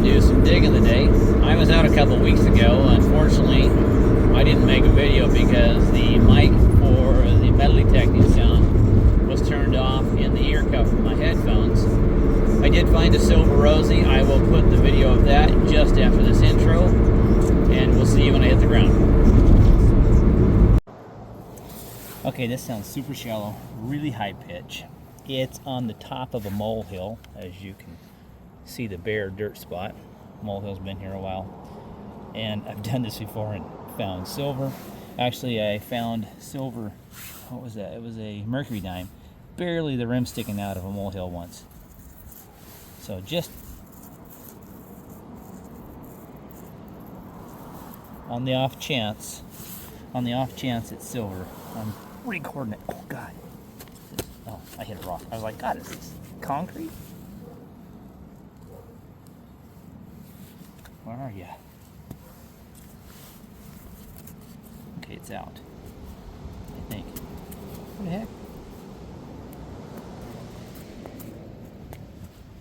do some digging today. I was out a couple weeks ago. Unfortunately, I didn't make a video because the mic for the metal detecting sound was turned off in the ear cuff of my headphones. I did find a silver rosy. I will put the video of that just after this intro, and we'll see you when I hit the ground. Okay, this sounds super shallow, really high pitch. It's on the top of a molehill, as you can see the bare dirt spot. Molehill's been here a while, and I've done this before and found silver. Actually, I found silver. What was that? It was a mercury dime, barely the rim sticking out of a molehill once. So just on the off chance it's silver, I'm recording it. Oh God! Oh, I hit a rock. I was like, God, is this concrete? Where are you? Okay, it's out, I think. What the heck?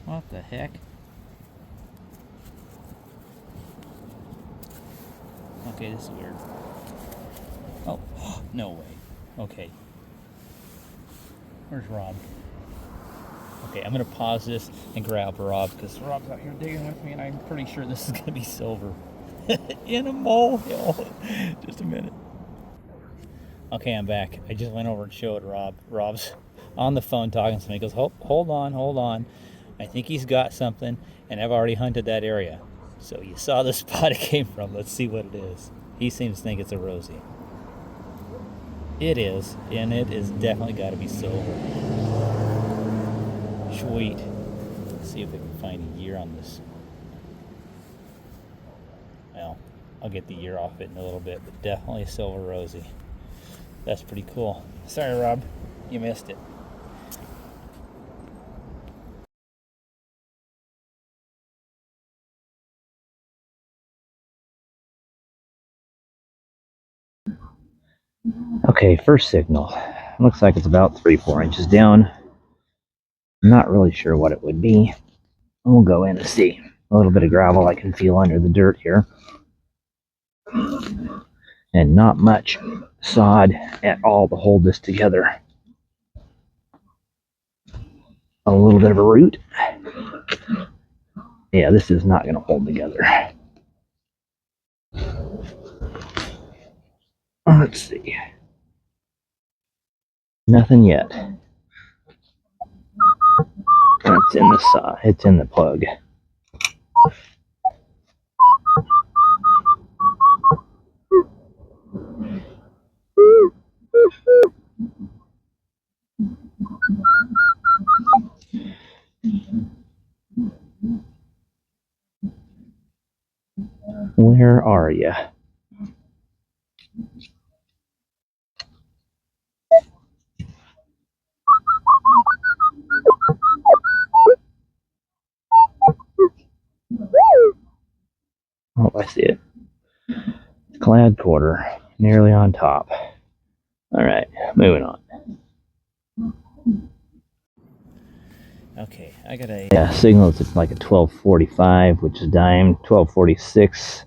What the heck? Okay, this is weird. Oh, no way. Okay. Where's Rob? Okay, I'm gonna pause this and grab Rob, because Rob's out here digging with me, and I'm pretty sure this is gonna be silver. In a molehill. Just a minute. Okay, I'm back. I just went over and showed Rob. Rob's on the phone talking to me. He goes, hold on. I think he's got something, and I've already hunted that area. So you saw the spot it came from. Let's see what it is. He seems to think it's a rosy. It is, and it is definitely got to be silver. Sweet. Let's see if we can find a year on this. Well, I'll get the year off it in a little bit, but definitely a silver rosy. That's pretty cool. Sorry, Rob, you missed it. Okay, first signal. Looks like it's about 3-4 inches down. I'm not really sure what it would be. We'll go in and see. A little bit of gravel I can feel under the dirt here. And not much sod at all to hold this together. A little bit of a root. Yeah, this is not going to hold together. Let's see. Nothing yet. It's in the sod. It's in the plug. Where are you? Oh, I see it. Clad quarter, nearly on top. All right, moving on. Okay, I got a signal. It's like a 1245, which is dime, 1246,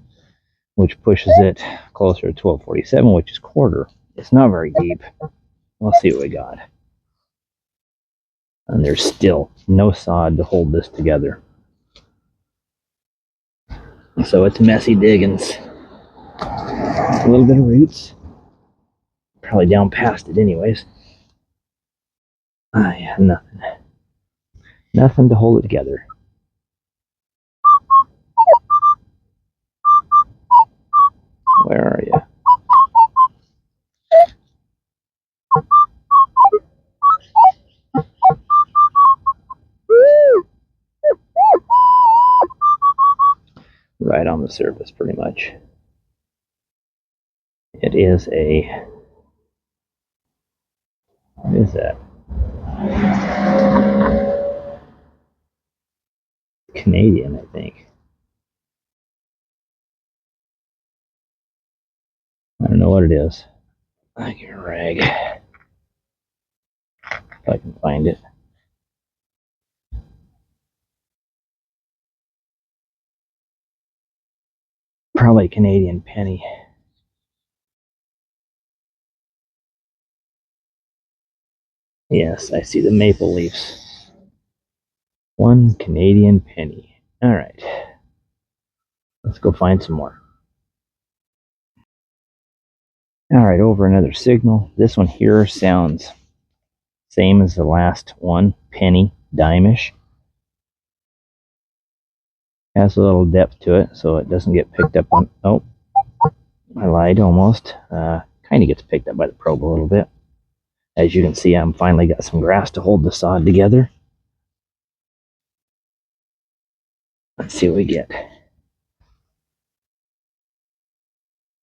which pushes it closer to 1247, which is quarter. It's not very deep. We'll see what we got. And there's still no sod to hold this together. So it's messy diggings. A little bit of roots. Probably down past it anyways. Yeah, nothing. Nothing to hold it together. Where are you? Right on the surface, pretty much. It is a... What is that? Canadian, I think. I don't know what it is. I can rag. If I can find it. Probably Canadian penny. Yes, I see the maple leaves. 1 Canadian penny. All right. Let's go find some more. All right, over another signal. This one here sounds same as the last one, penny, dime-ish. Has a little depth to it, so it doesn't get picked up on. Oh, I lied almost. Kind of gets picked up by the probe a little bit. As you can see, I'm finally got some grass to hold the sod together. Let's see what we get.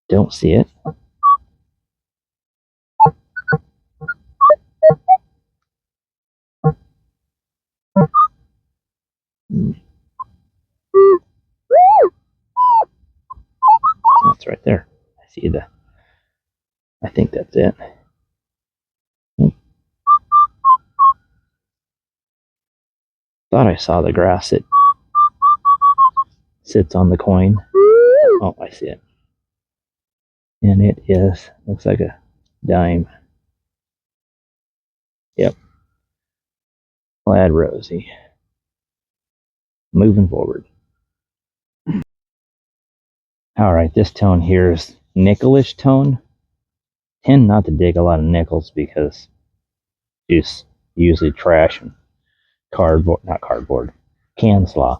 Don't see it. That's right there. I see the. I think that's it. Thought I saw the grass. It sits on the coin. Oh, I see it. And it is, looks like a dime. Yep. Plaid Rosie. Moving forward. All right, this tone here is nickelish tone. Tend not to dig a lot of nickels because it's usually trash and cardboard, not cardboard, can slaw.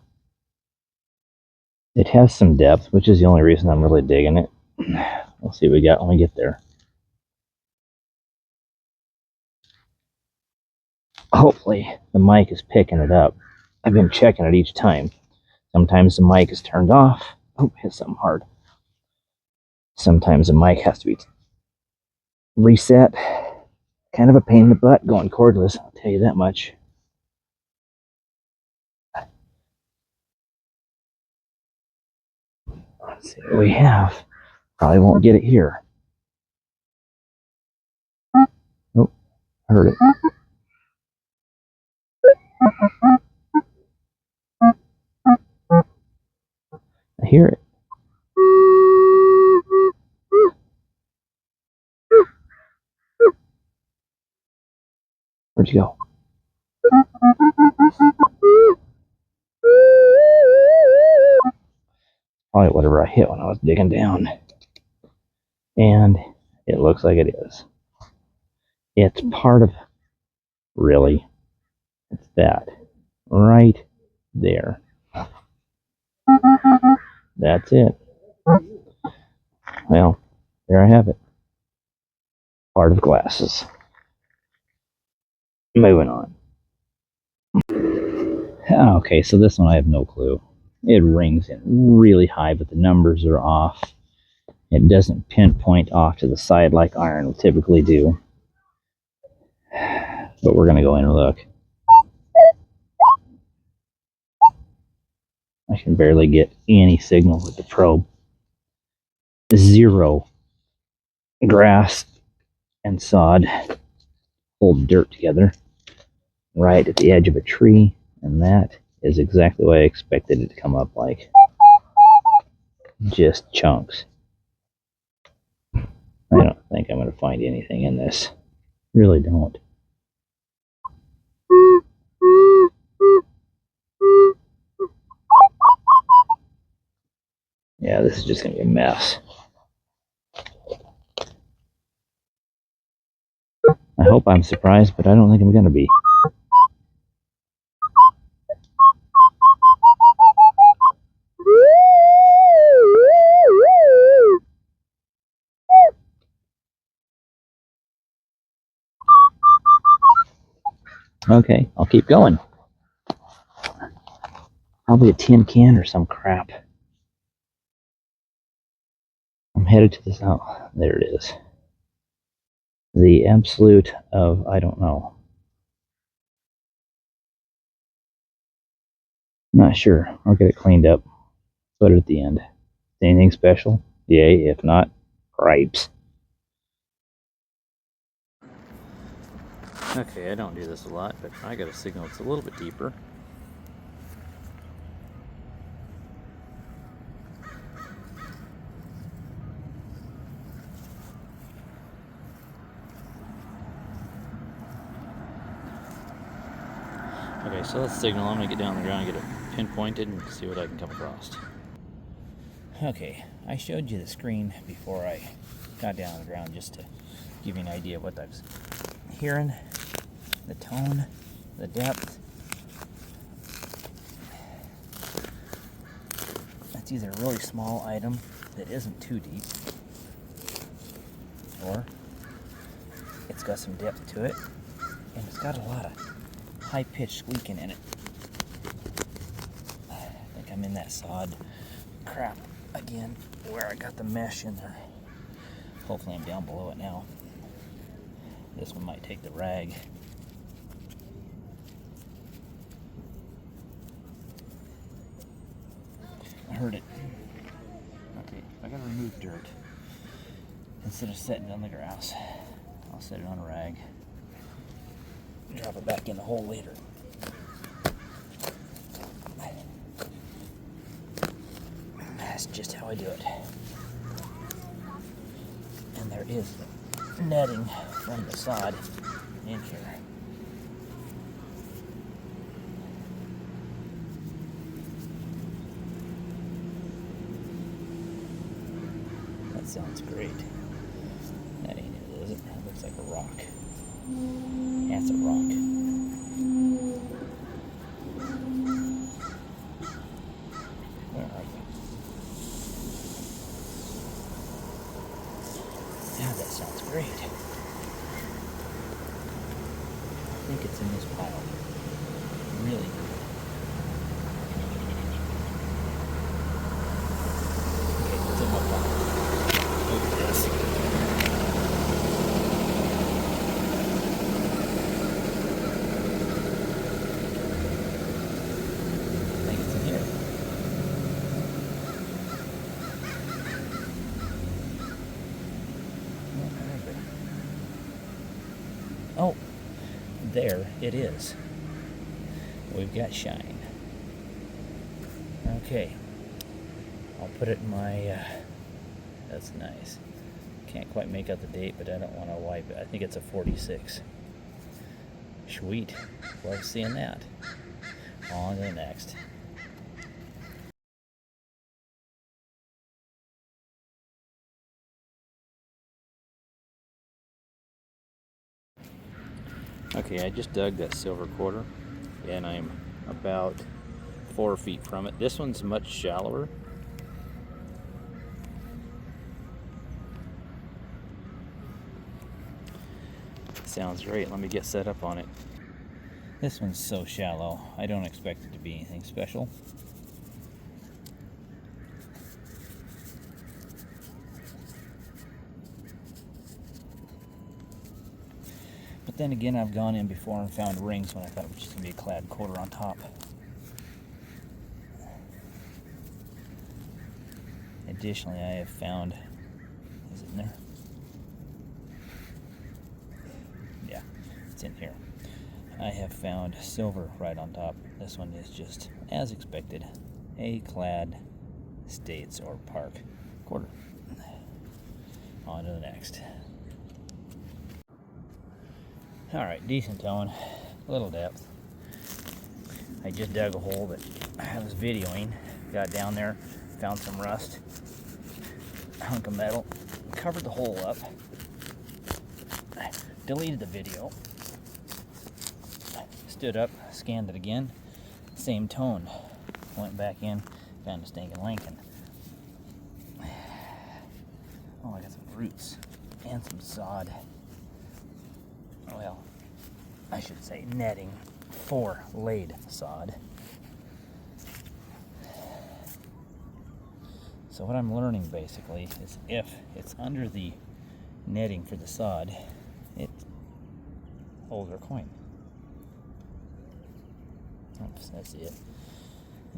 It has some depth, which is the only reason I'm really digging it. We'll see what we got when we get there. Hopefully the mic is picking it up. I've been checking it each time. Sometimes the mic is turned off. Oh, hit something hard. Sometimes the mic has to be reset. Kind of a pain in the butt going cordless, I'll tell you that much. Let's see what we have. Probably won't get it here. Oh, heard it. I hear it. Where'd you go? Probably whatever I hit when I was digging down. And it looks like it is. It's part of, really, it's that. Right there. That's it. Well, there I have it. Part of glasses. Moving on. Okay, so this one I have no clue. It rings in really high, but the numbers are off. It doesn't pinpoint off to the side like iron will typically do. But we're going to go in and look. I can barely get any signal with the probe. 0 grass and sod hold dirt together right at the edge of a tree, and that is exactly what I expected it to come up like. Just chunks. I don't think I'm going to find anything in this. Really don't. Yeah, this is just going to be a mess. I hope I'm surprised, but I don't think I'm going to be. Okay, I'll keep going. Probably a tin can or some crap. I'm headed to this. Oh, there it is. The absolute of, I don't know. Not sure. I'll get it cleaned up. Put it at the end. Anything special? Yay. If not, gripes. Okay, I don't do this a lot, but I got a signal that's a little bit deeper. Okay, so let's signal. I'm gonna get down on the ground and get it pinpointed and see what I can come across. Okay, I showed you the screen before I got down on the ground just to give you an idea of what I was hearing, the tone, the depth. It's either a really small item that isn't too deep, or it's got some depth to it, and it's got a lot of high-pitched squeaking in it. I think I'm in that sod crap again, where I got the mesh in there. Hopefully I'm down below it now. This one might take the rag. I heard it. Okay, I gotta remove dirt. Instead of setting it on the grass, I'll set it on a rag. Drop it back in the hole later. That's just how I do it. And there is netting from the sod in here. That sounds great. That ain't it, is it? That looks like a rock. That's a rock. Where are you? Yeah, that sounds great. I think it's in this pile. Really good. Okay, it's in my pile. Look at this. I think it's in here. Oh, there it is. We've got shine. Okay, I'll put it in my, that's nice. Can't quite make out the date, but I don't want to wipe it. I think it's a 46. Sweet, love seeing that. On to the next. Okay, I just dug that silver quarter, and I'm about 4 feet from it. This one's much shallower. Sounds great. Let me get set up on it. This one's so shallow, I don't expect it to be anything special. But then again, I've gone in before and found rings when I thought it was just going to be a clad quarter on top. Additionally, I have found, is it in there? Yeah, it's in here. I have found silver right on top. This one is just, as expected, a clad States or Park quarter. On to the next. Alright, decent tone, little depth. I just dug a hole that I was videoing, got down there, found some rust, hunk of metal, covered the hole up, deleted the video, stood up, scanned it again, same tone, went back in, found a stinking Lincoln. Oh, I got some roots and some sod. Well, I should say netting for laid sod. So what I'm learning basically is if it's under the netting for the sod, it holds our coin. Oops, that's it.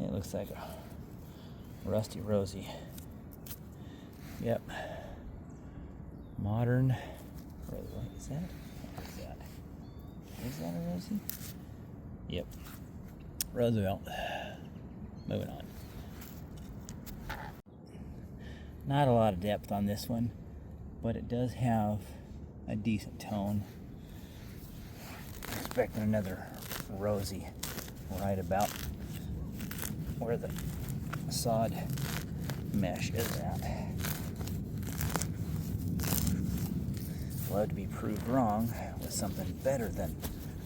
It looks like a rusty rosy. Yep. Modern. What is that? What is that? Is that a Rosie? Yep. Roosevelt. Moving on. Not a lot of depth on this one, but it does have a decent tone. I'm expecting another Rosie right about where the sod mesh is at. Love to be proved wrong with something better than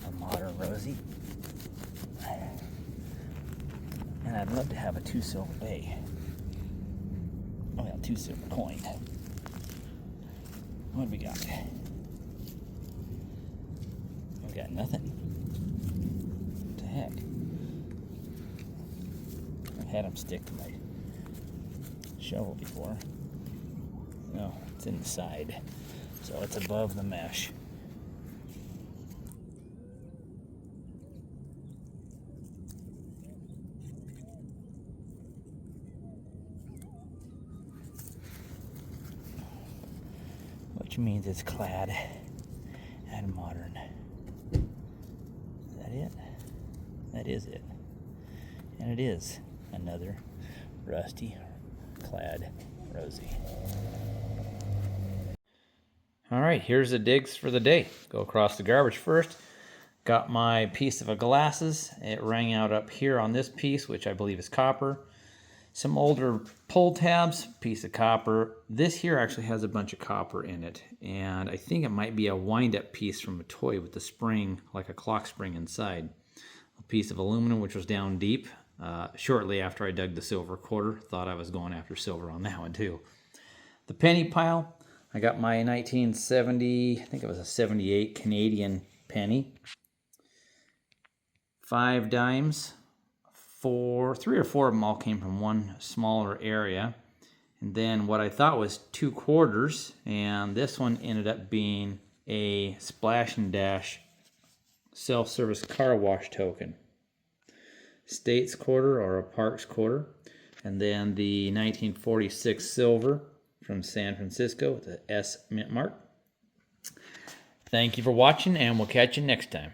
a modern Rosie. And I'd love to have a 2 silver bay. Oh yeah, 2 silver coin. What do we got? We got nothing. What the heck? I've had them stick to my shovel before. No, it's in the side. So it's above the mesh. Which means it's clad and modern. Is that it? That is it. And it is another rusty clad Rosie. All right, here's the digs for the day. Go across the garbage first. Got my piece of glasses. It rang out up here on this piece, which I believe is copper. Some older pull tabs, piece of copper. This here actually has a bunch of copper in it, and I think it might be a wind-up piece from a toy with the spring, like a clock spring inside. A piece of aluminum, which was down deep. Shortly after I dug the silver quarter, thought I was going after silver on that one too. The penny pile, I got my 1970, I think it was a 78 Canadian penny. 5 dimes. 3 or 4 of them all came from one smaller area. And then what I thought was 2 quarters, and this one ended up being a Splash and Dash self-service car wash token. States quarter or a Parks quarter. And then the 1946 silver from San Francisco with the S mint mark. Thank you for watching, and we'll catch you next time.